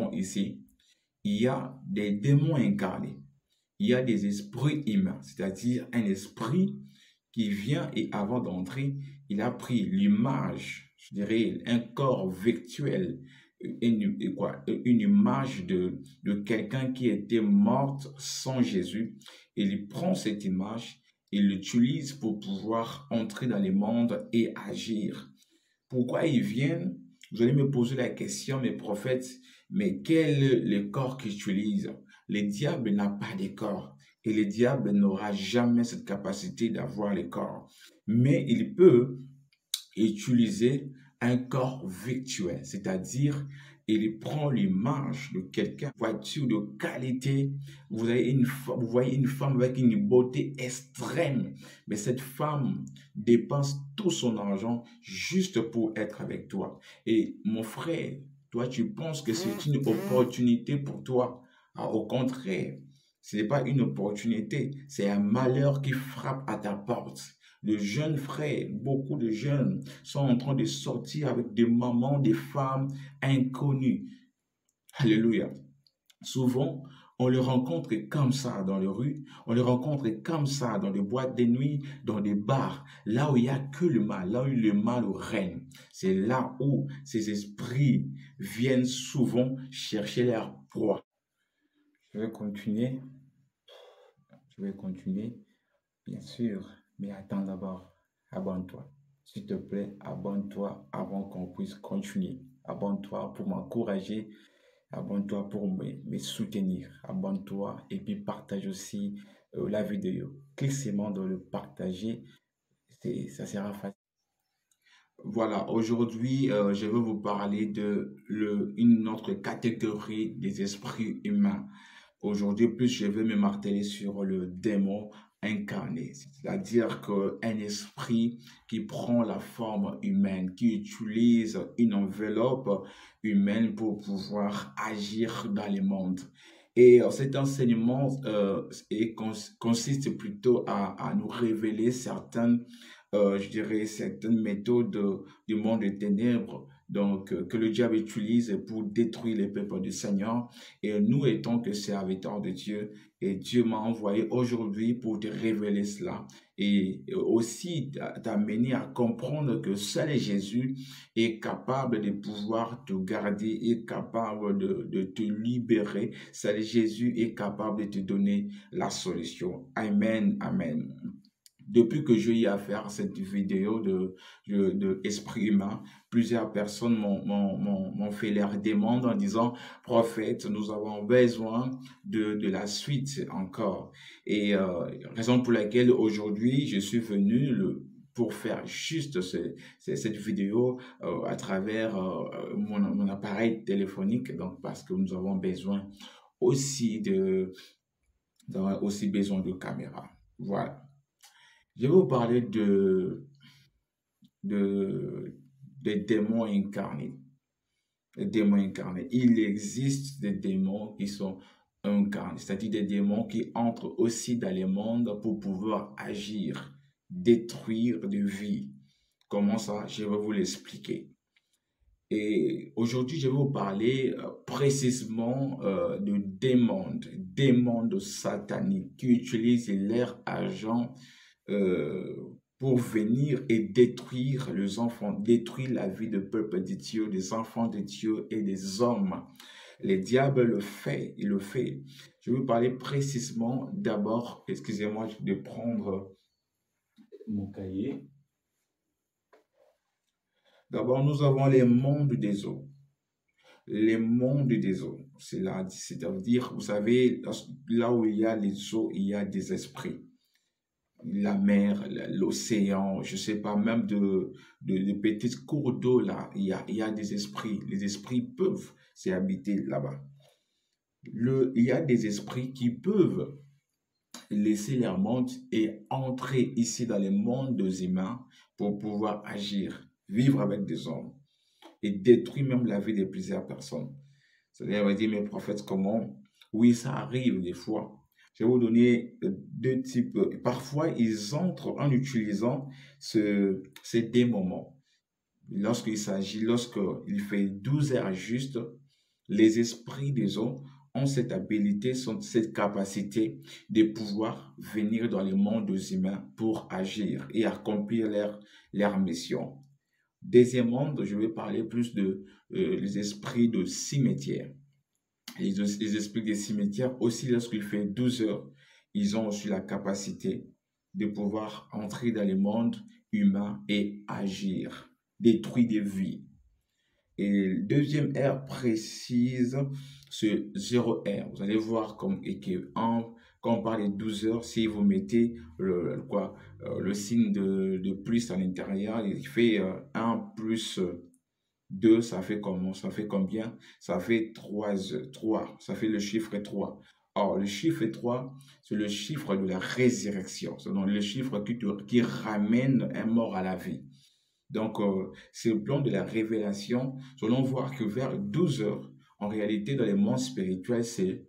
avons ici, il y a des démons incarnés. Il y a des esprits humains, c'est-à-dire un esprit qui vient et avant d'entrer, il a pris l'image, je dirais, un corps virtuel, une image de quelqu'un qui était morte sans Jésus. Et il prend cette image, il l'utilise pour pouvoir entrer dans les mondes et agir. Pourquoi ils viennent? Vous allez me poser la question, mes prophètes, mais quel est le corps qu'ils utilisent? Le diable n'a pas de corps et le diable n'aura jamais cette capacité d'avoir le corps. Mais il peut utiliser un corps virtuel, c'est-à-dire il prend l'image de quelqu'un, voiture de qualité. Vous voyez une femme avec une beauté extrême, mais cette femme dépense tout son argent juste pour être avec toi. Et mon frère, toi, tu penses que c'est une opportunité pour toi. Ah, au contraire, ce n'est pas une opportunité, c'est un malheur qui frappe à ta porte. De jeunes frères, beaucoup de jeunes sont en train de sortir avec des mamans, des femmes inconnues. Alléluia. Souvent, on les rencontre comme ça dans les rues, on les rencontre comme ça dans les boîtes de nuit, dans des bars, là où il n'y a que le mal, là où le mal règne. C'est là où ces esprits viennent souvent chercher leur proie. Je vais continuer. Bien sûr, mais attends d'abord, abonne-toi. S'il te plaît, abonne-toi avant qu'on puisse continuer. Abonne-toi pour m'encourager, abonne-toi pour me soutenir. Abonne-toi et puis partage aussi la vidéo. Clique seulement dans le partager, ça sera facile. Voilà, aujourd'hui, je vais vous parler de une autre catégorie des esprits humains. Aujourd'hui, plus je vais me marteler sur le démon incarné, c'est-à-dire qu'un esprit qui prend la forme humaine, qui utilise une enveloppe humaine pour pouvoir agir dans le monde. Et cet enseignement consiste plutôt à nous révéler certaines, je dirais, certaines méthodes du monde des ténèbres, donc que le diable utilise pour détruire les peuples du Seigneur. Et nous étant que serviteurs de Dieu, et Dieu m'a envoyé aujourd'hui pour te révéler cela et aussi t'amener à comprendre que seul Jésus est capable de pouvoir te garder, est capable de te libérer. Seul Jésus est capable de te donner la solution. Amen, amen. Depuis que j'ai eu à faire cette vidéo de esprit humain, plusieurs personnes m'ont fait leur demande en disant, prophète, nous avons besoin de la suite encore. Et raison pour laquelle aujourd'hui, je suis venu pour faire juste cette vidéo à travers mon appareil téléphonique, donc parce que nous avons besoin aussi besoin de caméra. Voilà. Je vais vous parler des démons incarnés. Les démons incarnés. Il existe des démons qui sont incarnés, c'est-à-dire des démons qui entrent aussi dans les mondes pour pouvoir agir, détruire des vies. Comment ça? Je vais vous l'expliquer. Et aujourd'hui, je vais vous parler précisément de démons sataniques qui utilisent leur argent pour venir et détruire les enfants, détruire la vie de peuple de Dieu, des enfants de Dieu et des hommes. Le diable le fait, il le fait. Je vais vous parler précisément d'abord, excusez-moi de prendre mon cahier. D'abord, nous avons les mondes des eaux. Les mondes des eaux, c'est-à-dire, vous savez, là où il y a les eaux, il y a des esprits. La mer, l'océan, je sais pas, même de petits cours d'eau là, il y a des esprits. Les esprits peuvent s'y habiter là-bas. Il y a des esprits qui peuvent laisser leur monde et entrer ici dans les mondes humains pour pouvoir agir, vivre avec des hommes et détruire même la vie de plusieurs personnes. C'est-à-dire, on va dire, mes prophètes, comment? Oui, ça arrive des fois. Je vais vous donner deux types. Parfois, ils entrent en utilisant ces deux moments. Lorsqu'il fait 12 heures juste, Les esprits des hommes ont cette habilité, cette capacité de pouvoir venir dans les mondes humains pour agir et accomplir leur mission. Deuxièmement, je vais parler plus de les esprits de cimetière. Les esprits des cimetières, aussi lorsqu'il fait 12 heures, ils ont aussi la capacité de pouvoir entrer dans les mondes humains et agir, détruire des vies. Et le deuxième R précise ce 0 R. Vous allez voir comme et que quand on parle de 12 heures, si vous mettez le signe de plus à l'intérieur, il fait 1 plus 2, ça fait comment? Ça fait combien? Ça fait 3, ça fait le chiffre 3. Or, le chiffre 3, c'est le chiffre de la résurrection. C'est donc le chiffre qui ramène un mort à la vie. Donc, c'est le plan de la révélation. Nous allons voir que vers 12 heures, en réalité, dans les mondes spirituels, c'est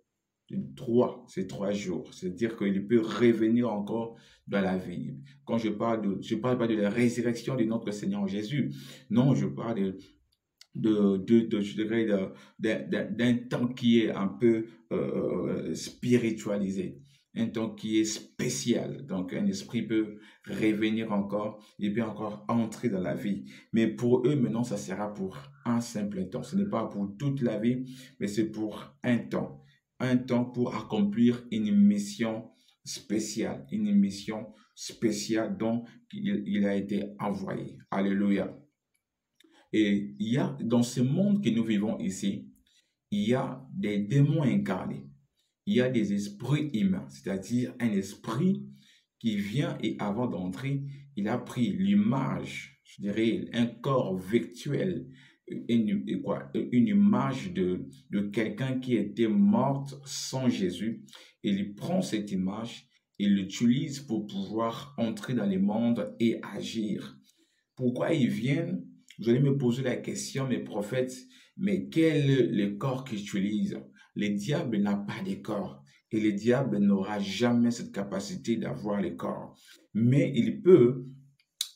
3 jours. C'est-à-dire qu'il peut revenir encore dans la vie. Quand je parle pas de la résurrection de notre Seigneur Jésus. Non, je parle je dirais, d'un temps qui est un peu spiritualisé, un temps qui est spécial. Donc, un esprit peut revenir encore, il peut encore entrer dans la vie. Mais pour eux, maintenant, ça sera pour un simple temps. Ce n'est pas pour toute la vie, mais c'est pour un temps. Un temps pour accomplir une mission spéciale, dont il a été envoyé. Alléluia. Et il y a, dans ce monde que nous vivons ici, il y a des démons incarnés. Il y a des esprits humains, c'est-à-dire un esprit qui vient et avant d'entrer, il a pris l'image, je dirais, un corps virtuel, une image de quelqu'un qui était mort sans Jésus. Et il prend cette image et l'utilise pour pouvoir entrer dans les mondes et agir. Pourquoi ils viennent? Vous allez me poser la question, mes prophètes, mais quel est le corps qu'ils utilisent? Le diable n'a pas de corps et le diable n'aura jamais cette capacité d'avoir le corps. Mais il peut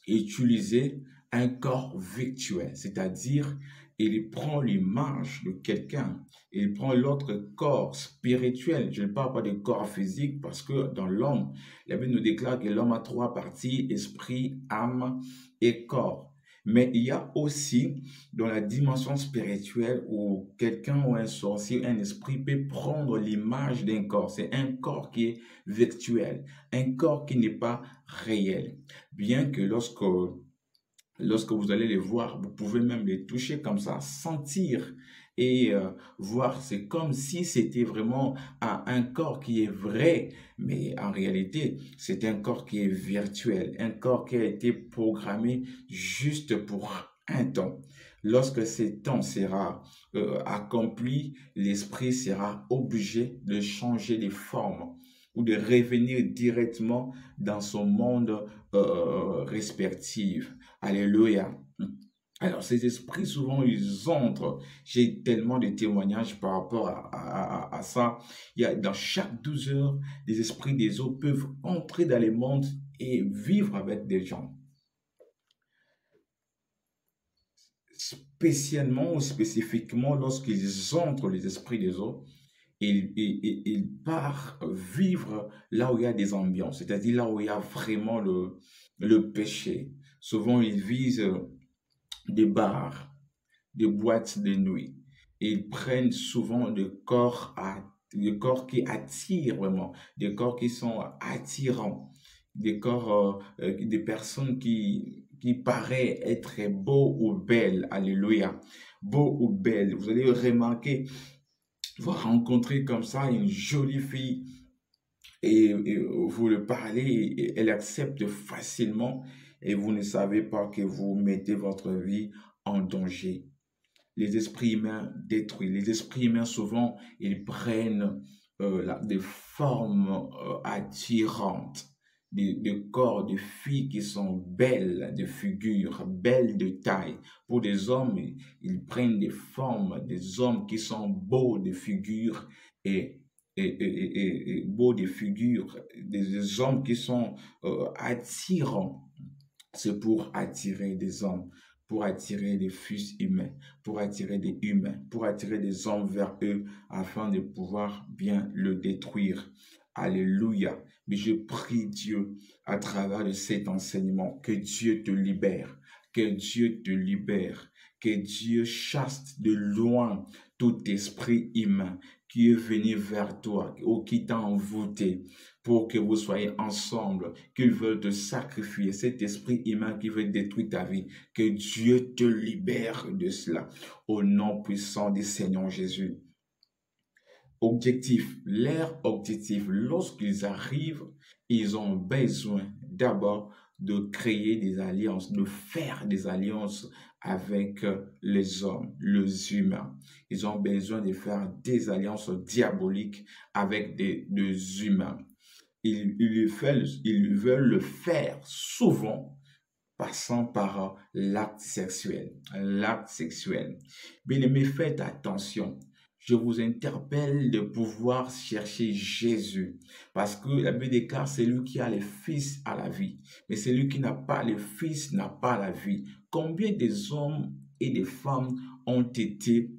utiliser un corps virtuel, c'est-à-dire il prend l'image de quelqu'un, il prend l'autre corps spirituel. Je ne parle pas de corps physique parce que dans l'homme, la Bible nous déclare que l'homme a 3 parties, esprit, âme et corps. Mais il y a aussi dans la dimension spirituelle où quelqu'un ou un sorcier, un esprit peut prendre l'image d'un corps. C'est un corps qui est virtuel, un corps qui n'est pas réel. Bien que lorsque vous allez les voir, vous pouvez même les toucher comme ça, sentir et voir. C'est comme si c'était vraiment un corps qui est vrai, mais en réalité, c'est un corps qui est virtuel, un corps qui a été programmé juste pour un temps. Lorsque ce temps sera accompli, l'esprit sera obligé de changer de forme ou de revenir directement dans son monde respectif. Alléluia. Alors, ces esprits, souvent, ils entrent. J'ai tellement de témoignages par rapport à ça. Il y a, dans chaque 12 heures, les esprits des eaux peuvent entrer dans les mondes et vivre avec des gens. Spécialement ou spécifiquement, lorsqu'ils entrent, les esprits des eaux, ils partent vivre là où il y a des ambiances, c'est-à-dire là où il y a vraiment le péché. Souvent, ils visent des bars, des boîtes de nuit. Et ils prennent souvent des corps qui attirent vraiment, des corps qui sont attirants, des corps, des personnes qui paraissent être beaux ou belles. Alléluia. Beaux ou belles. Vous allez remarquer, vous rencontrez comme ça une jolie fille et vous le parlez et elle accepte facilement et vous ne savez pas que vous mettez votre vie en danger. Les esprits humains détruits. Les esprits humains, souvent, ils prennent des formes attirantes, des corps de filles qui sont belles de figure, belles de taille. Pour des hommes, ils prennent des formes des hommes qui sont beaux de figure et beaux de figure, des hommes qui sont attirants. C'est pour attirer des hommes. pour attirer des fils humains, pour attirer des humains, pour attirer des hommes vers eux afin de pouvoir bien le détruire. Alléluia. Mais je prie Dieu à travers de cet enseignement que Dieu te libère, que Dieu te libère, que Dieu chasse de loin tout esprit humain qui est venu vers toi ou qui t'a envoûté pour que vous soyez ensemble, qu'ils veulent te sacrifier, cet esprit humain qui veut détruire ta vie, que Dieu te libère de cela, au nom puissant du Seigneur Jésus. Objectif, leur objectif, lorsqu'ils arrivent, ils ont besoin d'abord de créer des alliances, de faire des alliances avec les hommes, les humains. Ils ont besoin de faire des alliances diaboliques avec des humains. Ils veulent le faire souvent passant par l'acte sexuel. L'acte sexuel. Bien-aimés, faites attention. Je vous interpelle de pouvoir chercher Jésus. Parce que la Bible déclare, c'est lui qui a les fils à la vie. Mais celui qui n'a pas les fils n'a pas la vie. Combien des hommes et des femmes ont été,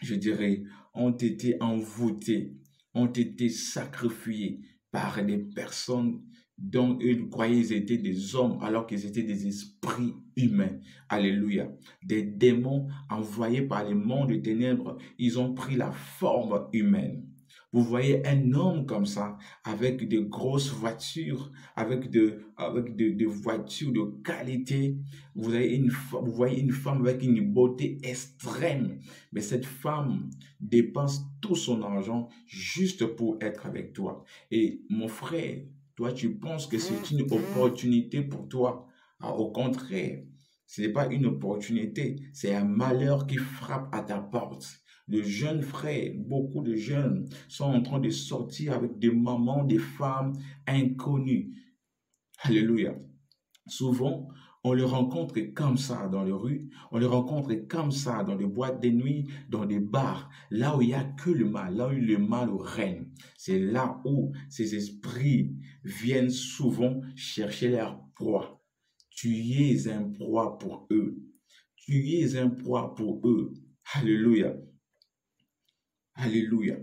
je dirais, ont été envoûtés, ont été sacrifiés par des personnes dont eux croyaient qu'ils étaient des hommes alors qu'ils étaient des esprits humains. Alléluia. Des démons envoyés par les mondes de ténèbres, ils ont pris la forme humaine. Vous voyez un homme comme ça, avec de grosses voitures, avec de voitures de qualité. Vous voyez une femme avec une beauté extrême. Mais cette femme dépense tout son argent juste pour être avec toi. Et mon frère, toi, tu penses que c'est une opportunité pour toi. Alors, au contraire, ce n'est pas une opportunité, c'est un malheur qui frappe à ta porte. De jeunes frères, beaucoup de jeunes sont en train de sortir avec des mamans, des femmes inconnues. Alléluia. Souvent, on le rencontre comme ça dans les rues, on le rencontre comme ça dans les boîtes de nuit, dans des bars, là où il n'y a que le mal, là où le mal règne. C'est là où ces esprits viennent souvent chercher leur proie. Tu es un proie pour eux. Tu es un proie pour eux. Alléluia. Alléluia.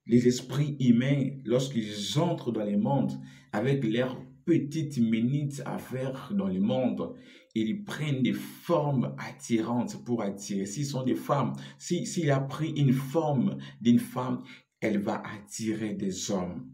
Les esprits humains, lorsqu'ils entrent dans les mondes avec leurs petites minutes à faire dans le monde, ils prennent des formes attirantes pour attirer. S'ils sont des femmes, s'il a pris une forme d'une femme, elle va attirer des hommes.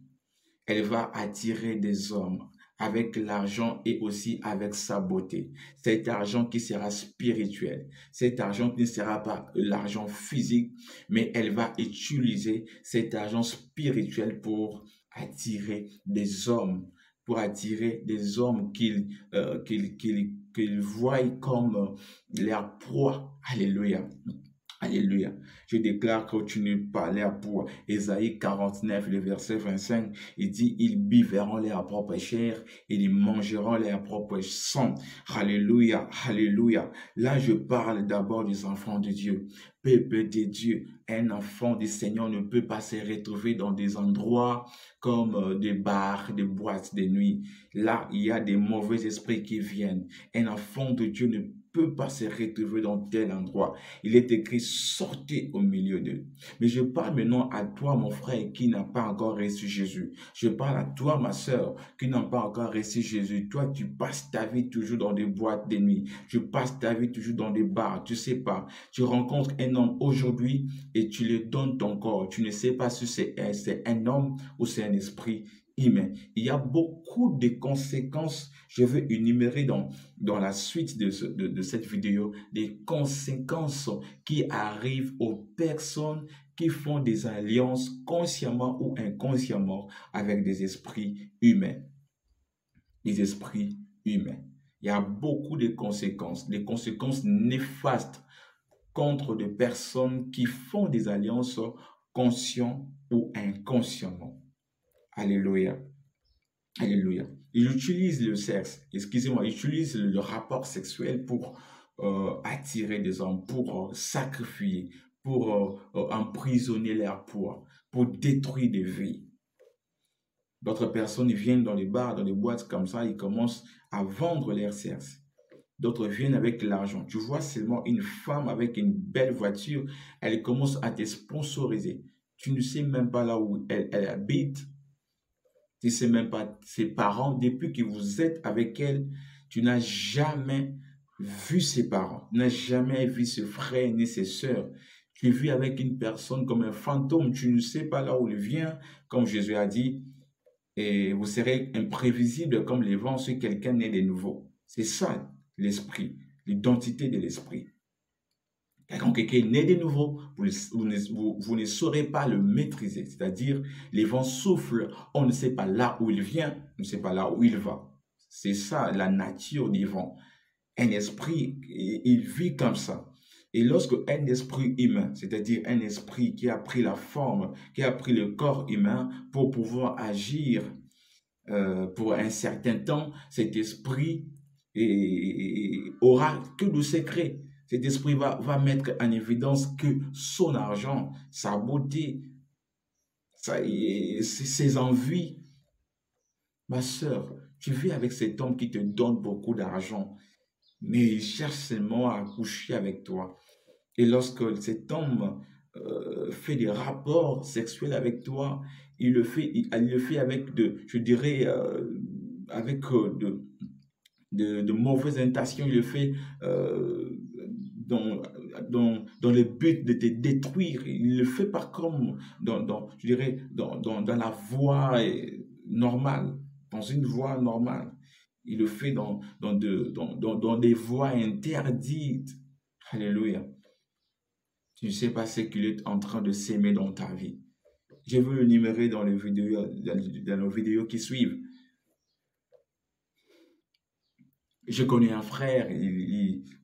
Elle va attirer des hommes avec l'argent et aussi avec sa beauté. Cet argent qui sera spirituel, cet argent qui ne sera pas l'argent physique, mais elle va utiliser cet argent spirituel pour attirer des hommes, qu'ils voient comme leur proie. Alléluia. Alléluia. Je déclare que tu n'es pas l'air pour Ésaïe 49, le verset 25. Il dit, ils buveront leur propre chair et ils mangeront leur propre sang. Alléluia, alléluia. Là, je parle d'abord des enfants de Dieu. Peuple de Dieu, un enfant du Seigneur ne peut pas se retrouver dans des endroits comme des bars, des boîtes de nuit. Là, il y a des mauvais esprits qui viennent. Un enfant de Dieu ne peut pas se retrouver dans tel endroit. Il est écrit, sortez au milieu d'eux. Mais je parle maintenant à toi, mon frère, qui n'a pas encore reçu Jésus. Je parle à toi, ma soeur, qui n'a pas encore reçu Jésus. Toi, tu passes ta vie toujours dans des boîtes de nuit. Tu passes ta vie toujours dans des bars. Tu sais pas. Tu rencontres un homme aujourd'hui et tu lui donnes ton corps. Tu ne sais pas si c'est un homme ou c'est un esprit humain. Il y a beaucoup de conséquences. Je vais énumérer dans la suite de cette vidéo des conséquences qui arrivent aux personnes qui font des alliances consciemment ou inconsciemment avec des esprits humains. Des esprits humains. Il y a beaucoup de conséquences, des conséquences néfastes contre des personnes qui font des alliances consciemment ou inconsciemment. Alléluia. Alléluia. Il utilise le sexe, excusez-moi, il utilise le rapport sexuel pour attirer des hommes, pour sacrifier, pour emprisonner leur poids, pour détruire des vies. D'autres personnes viennent dans les bars, dans les boîtes comme ça, ils commencent à vendre leur sexe. D'autres viennent avec l'argent. Tu vois seulement une femme avec une belle voiture, elle commence à te sponsoriser. Tu ne sais même pas là où elle habite. Tu ne sais même pas ses parents. Depuis que vous êtes avec elle, tu n'as jamais vu ses parents, tu n'as jamais vu ses frères ni ses sœurs. Tu vis avec une personne comme un fantôme. Tu ne sais pas là où il vient. Comme Jésus a dit, et vous serez imprévisible comme les vents si quelqu'un naît de nouveau. C'est ça l'esprit, l'identité de l'esprit. Quand quelqu'un est né de nouveau, vous ne saurez pas le maîtriser. C'est-à-dire, les vents soufflent, on ne sait pas là où il vient, on ne sait pas là où il va. C'est ça la nature des vents. Un esprit, il vit comme ça. Et lorsque un esprit humain, c'est-à-dire un esprit qui a pris la forme, qui a pris le corps humain pour pouvoir agir pour un certain temps, cet esprit aura que de secrets. Cet esprit va mettre en évidence que son argent, sa beauté, ses envies. Ma sœur, tu vis avec cet homme qui te donne beaucoup d'argent, mais il cherche seulement à coucher avec toi. Et lorsque cet homme fait des rapports sexuels avec toi, il le fait avec je dirais, avec de mauvaises intentions. Il le fait euh, dans, dans le but de te détruire. Il le fait pas comme, je dirais, dans la voie normale, dans une voie normale. Il le fait dans des voies interdites. Alléluia. Tu ne sais pas ce qu'il est en train de s'aimer dans ta vie. Je veux le numérer dans nos vidéos qui suivent. Je connais un frère,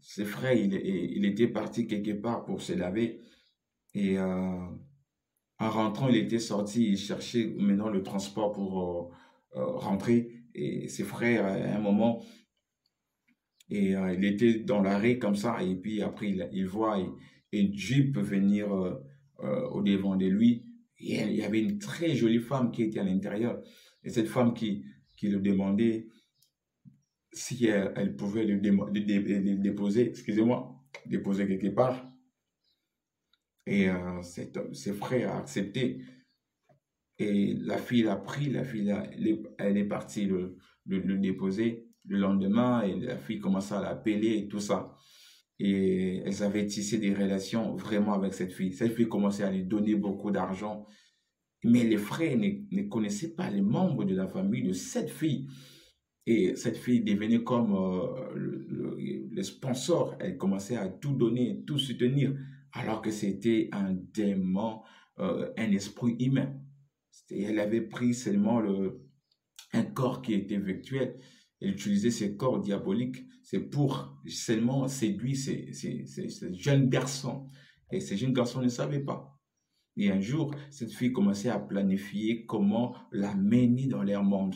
ce frère, il était parti quelque part pour se laver et en rentrant, il était sorti, il cherchait maintenant le transport pour rentrer et ses frères, à un moment, et il était dans l'arrêt comme ça et puis après, il voit une Jeep venir au devant de lui et il y avait une très jolie femme qui était à l'intérieur et cette femme qui le demandait si elle pouvait le déposer, excusez-moi, déposer quelque part. Et ses frères a accepté. Et la fille l'a pris, elle est partie le déposer. Le lendemain, et la fille commença à l'appeler et tout ça. Et elles avaient tissé des relations vraiment avec cette fille. Cette fille commençait à lui donner beaucoup d'argent. Mais les frères ne connaissaient pas les membres de la famille de cette fille. Et cette fille devenait comme le sponsor. Elle commençait à tout donner, tout soutenir, alors que c'était un démon, un esprit humain. Elle avait pris seulement un corps qui était virtuel. Elle utilisait ce corps diaboliques. C'est pour seulement séduire ces jeunes garçons. Et ces jeunes garçons ne savaient pas. Et un jour, cette fille commençait à planifier comment la mener dans leur monde.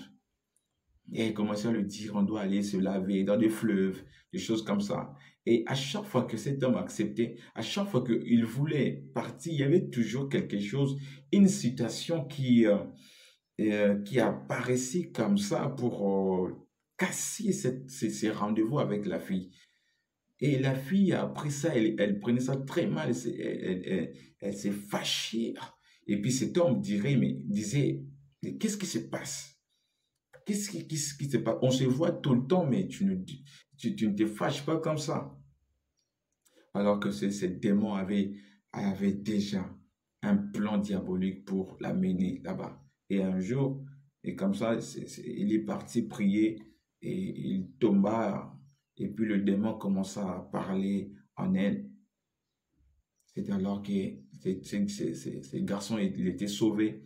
Et elle commençait à lui dire, on doit aller se laver dans des fleuves, des choses comme ça. Et à chaque fois que cet homme acceptait, à chaque fois qu'il voulait partir, il y avait toujours quelque chose, une situation qui apparaissait comme ça pour casser ces rendez-vous avec la fille. Et la fille, après ça, elle prenait ça très mal, elle s'est fâchée. Et puis cet homme disait, mais qu'est-ce qui se passe? Qu'est-ce qui se passe? On se voit tout le temps, mais tu ne te fâches pas comme ça. Alors que ce démon avait déjà un plan diabolique pour l'amener là-bas. Et un jour, et comme ça, il est parti prier et il tomba. Et puis le démon commença à parler en elle. C'est alors que ce garçon il était sauvé.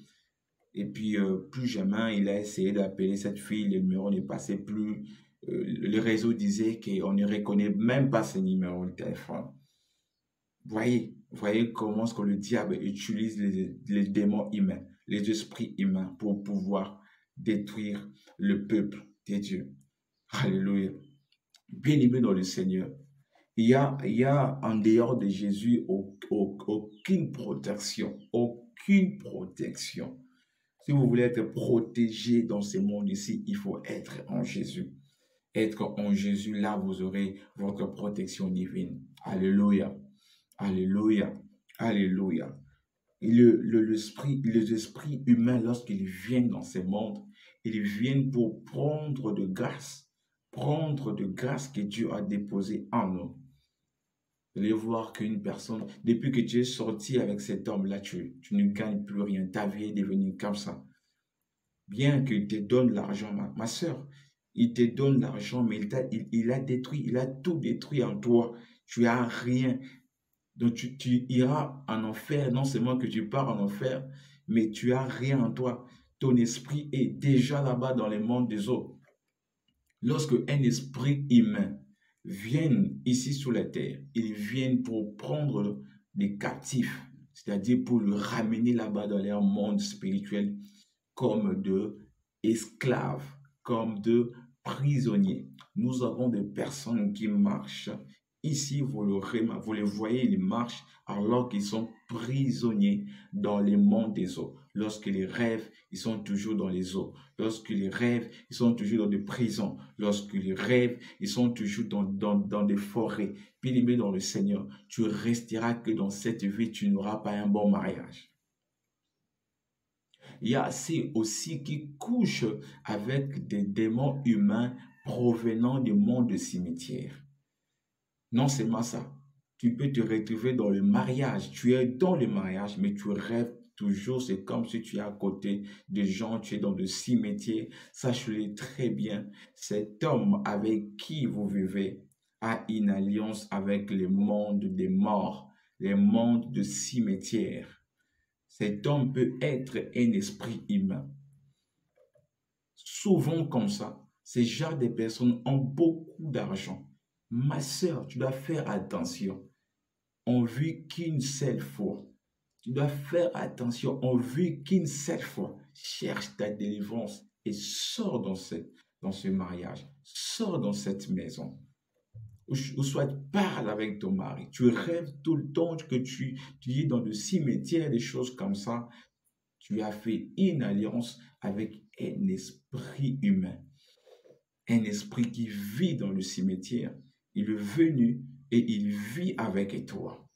Et puis, plus jamais, il a essayé d'appeler cette fille, le numéro ne passait plus. Le réseau disait qu'on ne reconnaît même pas ce numéro de téléphone. Voyez comment est-ce que le diable utilise les démons humains, les esprits humains pour pouvoir détruire le peuple de Dieu. Alléluia. Bien-aimé dans le Seigneur, il y a en dehors de Jésus aucune protection, aucune protection. Si vous voulez être protégé dans ce monde ici, il faut être en Jésus. être en Jésus, là, vous aurez votre protection divine. Alléluia. Alléluia. Alléluia. Et les esprits humains, lorsqu'ils viennent dans ces mondes, ils viennent pour prendre de grâce que Dieu a déposée en nous. Vous allez voir qu'une personne, depuis que tu es sorti avec cet homme-là, tu ne gagnes plus rien. Ta vie est devenue comme ça. Bien qu'il te donne l'argent, ma soeur, il te donne l'argent, mais il a détruit, il a tout détruit en toi. Tu n'as rien. Donc tu iras en enfer, non seulement que tu pars en enfer, mais tu n'as rien en toi. Ton esprit est déjà là-bas dans les mondes des eaux. Lorsque un esprit humain vient ici sur la terre, il vient pour prendre des captifs, c'est-à-dire pour le ramener là-bas dans leur monde spirituel comme de esclaves, comme de prisonniers. Nous avons des personnes qui marchent. Ici, vous les voyez, ils marchent alors qu'ils sont prisonniers dans les mondes des eaux. Lorsqu'ils rêvent, ils sont toujours dans les eaux. Lorsqu'ils rêvent, ils sont toujours dans des prisons. Lorsqu'ils rêvent, ils sont toujours dans des forêts. Bien-aimé dans le Seigneur, tu resteras que dans cette vie, tu n'auras pas un bon mariage. Il y a ceux aussi qui couchent avec des démons humains provenant du monde cimetière. Non seulement ça, tu peux te retrouver dans le mariage. Tu es dans le mariage, mais tu rêves toujours. C'est comme si tu es à côté des gens, tu es dans le cimetière. Sache-le très bien, cet homme avec qui vous vivez a une alliance avec le monde des morts, les mondes de cimetière. Cet homme peut être un esprit humain. Souvent comme ça, ces genres de personnes ont beaucoup d'argent. Ma soeur, tu dois faire attention. On vit qu'une seule fois. Tu dois faire attention. On vit qu'une seule fois. Cherche ta délivrance et sors dans ce mariage. Sors dans cette maison. Ou soit parle avec ton mari. Tu rêves tout le temps que tu es dans le cimetière, des choses comme ça. Tu as fait une alliance avec un esprit humain. Un esprit qui vit dans le cimetière. Il est venu et il vit avec toi.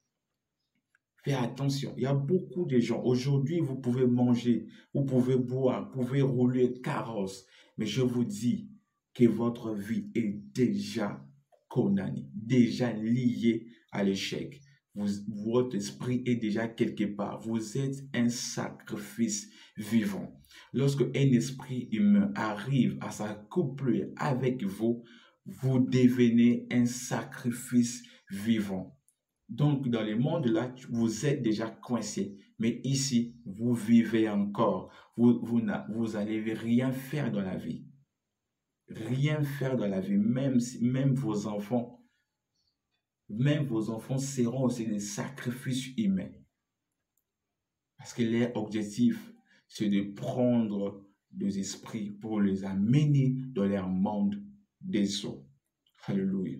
Fais attention, il y a beaucoup de gens. Aujourd'hui, vous pouvez manger, vous pouvez boire, vous pouvez rouler carrosse. Mais je vous dis que votre vie est déjà condamnée, déjà liée à l'échec. Votre esprit est déjà quelque part. Vous êtes un sacrifice vivant. Lorsque un esprit humain arrive à s'accoupler avec vous, vous devenez un sacrifice vivant. Donc, dans le monde là, vous êtes déjà coincé. Mais ici, vous vivez encore. Vous allez rien faire dans la vie. Rien faire dans la vie. Même vos enfants seront aussi des sacrifices humains. Parce que leur objectif, c'est de prendre des esprits pour les amener dans leur monde des eaux. Alléluia.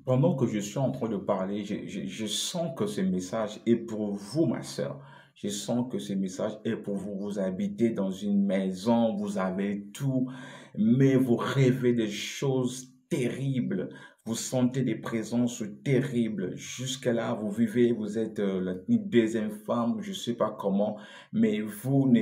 Pendant que je suis en train de parler, je sens que ce message est pour vous, ma soeur. Je sens que ce message est pour vous. Vous habitez dans une maison, vous avez tout, mais vous rêvez des choses terribles. Vous sentez des présences terribles. Jusqu'à là, vous vivez, vous êtes la deuxième femme, je ne sais pas comment, mais vous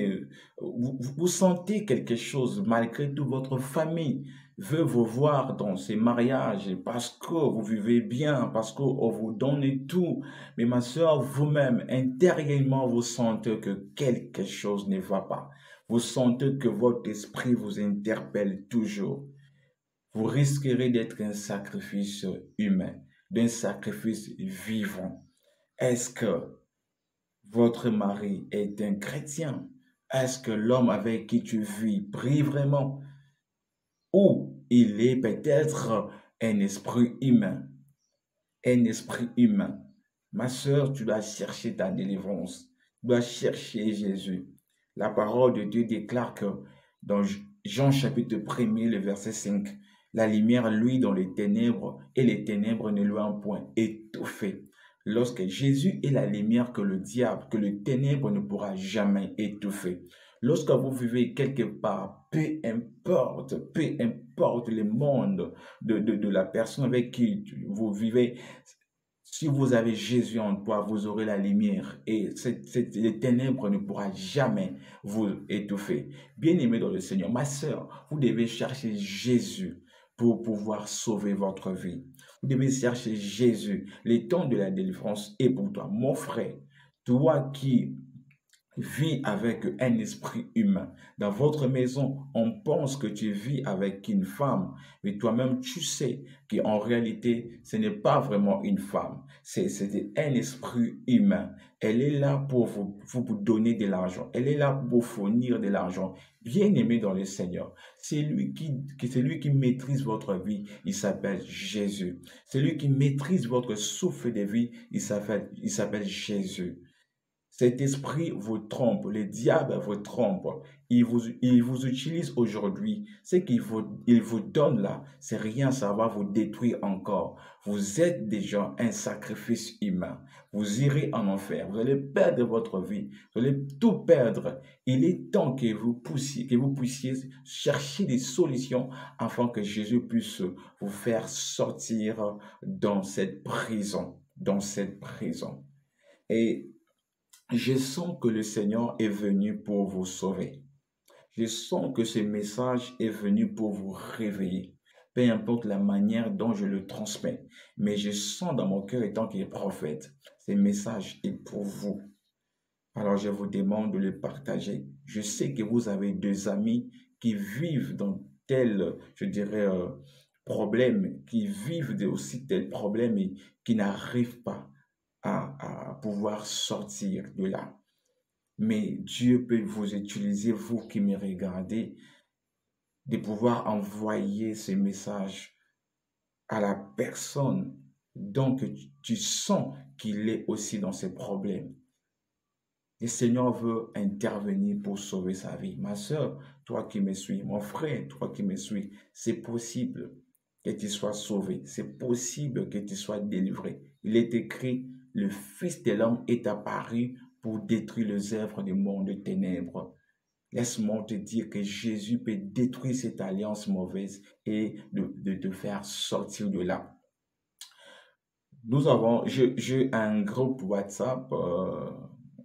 sentez quelque chose malgré toute votre famille veut vous voir dans ces mariages parce que vous vivez bien, parce qu'on vous donne tout. Mais ma soeur, vous-même, intérieurement, vous sentez que quelque chose ne va pas. Vous sentez que votre esprit vous interpelle toujours. Vous risquerez d'être un sacrifice humain, d'un sacrifice vivant. Est-ce que votre mari est un chrétien? Est-ce que l'homme avec qui tu vis prie vraiment? Ou il est peut-être un esprit humain? Un esprit humain. Ma sœur, tu dois chercher ta délivrance. Tu dois chercher Jésus. La parole de Dieu déclare que dans Jean chapitre 1er, le verset 5, la lumière luit dans les ténèbres et les ténèbres ne l'ont point étouffé. Lorsque Jésus est la lumière que le diable, que le ténèbre ne pourra jamais étouffer. Lorsque vous vivez quelque part, peu importe le monde de la personne avec qui vous vivez, si vous avez Jésus en toi, vous aurez la lumière et les ténèbres ne pourra jamais vous étouffer. Bien-aimé dans le Seigneur, ma sœur, vous devez chercher Jésus pour pouvoir sauver votre vie. Vous devez chercher Jésus. Le temps de la délivrance est pour toi. Mon frère, toi qui vis avec un esprit humain. Dans votre maison, on pense que tu vis avec une femme, mais toi-même, tu sais qu'en réalité, ce n'est pas vraiment une femme. C'est un esprit humain. Elle est là pour vous donner de l'argent. Elle est là pour vous fournir de l'argent. Bien-aimé dans le Seigneur, c'est lui qui maîtrise votre vie. Il s'appelle Jésus. C'est lui qui maîtrise votre souffle de vie. Il s'appelle Jésus. Cet esprit vous trompe, le diable vous trompe. Il vous utilise aujourd'hui. Ce il vous donne là, c'est rien, ça va vous détruire encore. Vous êtes déjà un sacrifice humain. Vous irez en enfer. Vous allez perdre votre vie. Vous allez tout perdre. Il est temps que vous puissiez chercher des solutions afin que Jésus puisse vous faire sortir dans cette prison. Dans cette prison. Et je sens que le Seigneur est venu pour vous sauver. Je sens que ce message est venu pour vous réveiller. Peu importe la manière dont je le transmets, mais je sens dans mon cœur, étant qu'il est prophète, ce message est pour vous. Alors je vous demande de le partager. Je sais que vous avez deux amis qui vivent dans tel, je dirais, problème, qui vivent aussi tel problème et qui n'arrivent pas à pouvoir sortir de là. Mais Dieu peut vous utiliser, vous qui me regardez, de pouvoir envoyer ce message à la personne dont tu sens qu'il est aussi dans ses problèmes. Le Seigneur veut intervenir pour sauver sa vie. Ma soeur, toi qui me suis, mon frère, toi qui me suis, c'est possible que tu sois sauvé. C'est possible que tu sois délivré. Il est écrit, le Fils de l'homme est apparu pour détruire les œuvres du monde de ténèbres. Laisse-moi te dire que Jésus peut détruire cette alliance mauvaise et de te faire sortir de là. J'ai un groupe WhatsApp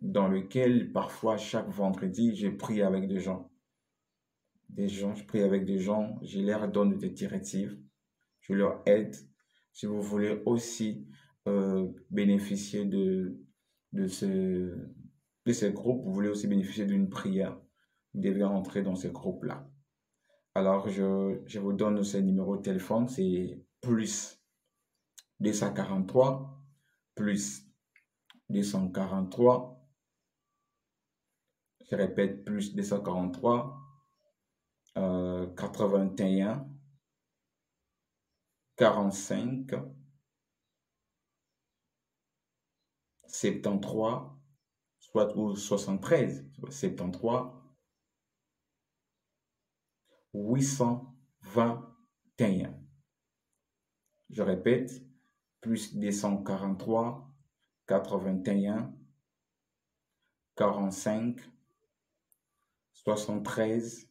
dans lequel parfois chaque vendredi, je prie avec des gens. Je prie avec des gens, je leur donne des directives, je leur aide. Si vous voulez aussi bénéficier de ce groupe, vous voulez aussi bénéficier d'une prière, vous devez entrer dans ce groupe-là. Alors, je vous donne ce numéro de téléphone, c'est plus 243, plus 243, je répète, plus 243, 81, 45, 73, soit ou 73, 73, 821. Je répète, plus 243, 81, 45, 73,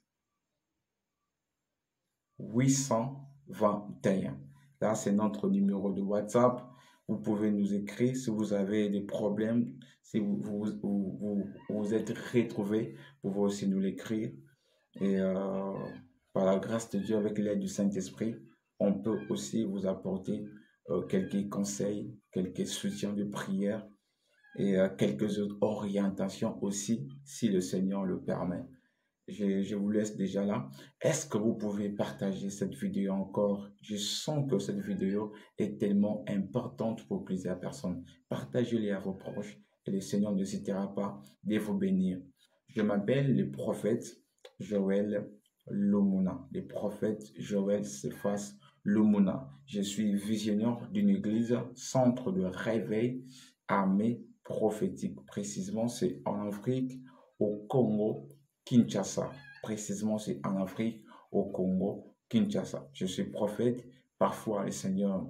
821. Là, c'est notre numéro de WhatsApp. Vous pouvez nous écrire si vous avez des problèmes, si vous êtes retrouvés, vous pouvez aussi nous l'écrire. Et par la grâce de Dieu, avec l'aide du Saint-Esprit, on peut aussi vous apporter quelques conseils, quelques soutiens de prière et quelques autres orientations aussi, si le Seigneur le permet. Je vous laisse déjà là. Est-ce que vous pouvez partager cette vidéo encore? Je sens que cette vidéo est tellement importante pour plusieurs personnes. Partagez-les à vos proches. et le Seigneur n'hésitera pas de vous bénir. Je m'appelle le prophète Joël Lumuna, le prophète Joël Cephas Lumuna. Je suis visionnaire d'une église, centre de réveil, armée prophétique. Précisément, c'est en Afrique, au Congo, Kinshasa. Précisément, c'est en Afrique, au Congo, Kinshasa. Je suis prophète. Parfois, le Seigneur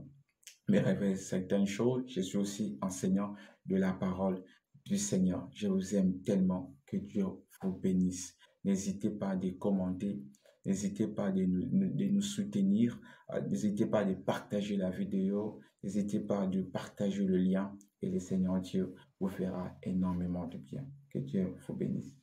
me révèle certaines choses. Je suis aussi enseignant de la parole du Seigneur. Je vous aime tellement. Que Dieu vous bénisse. N'hésitez pas à commenter. N'hésitez pas de nous soutenir. N'hésitez pas de partager la vidéo. N'hésitez pas de partager le lien. Et le Seigneur Dieu vous fera énormément de bien. Que Dieu vous bénisse.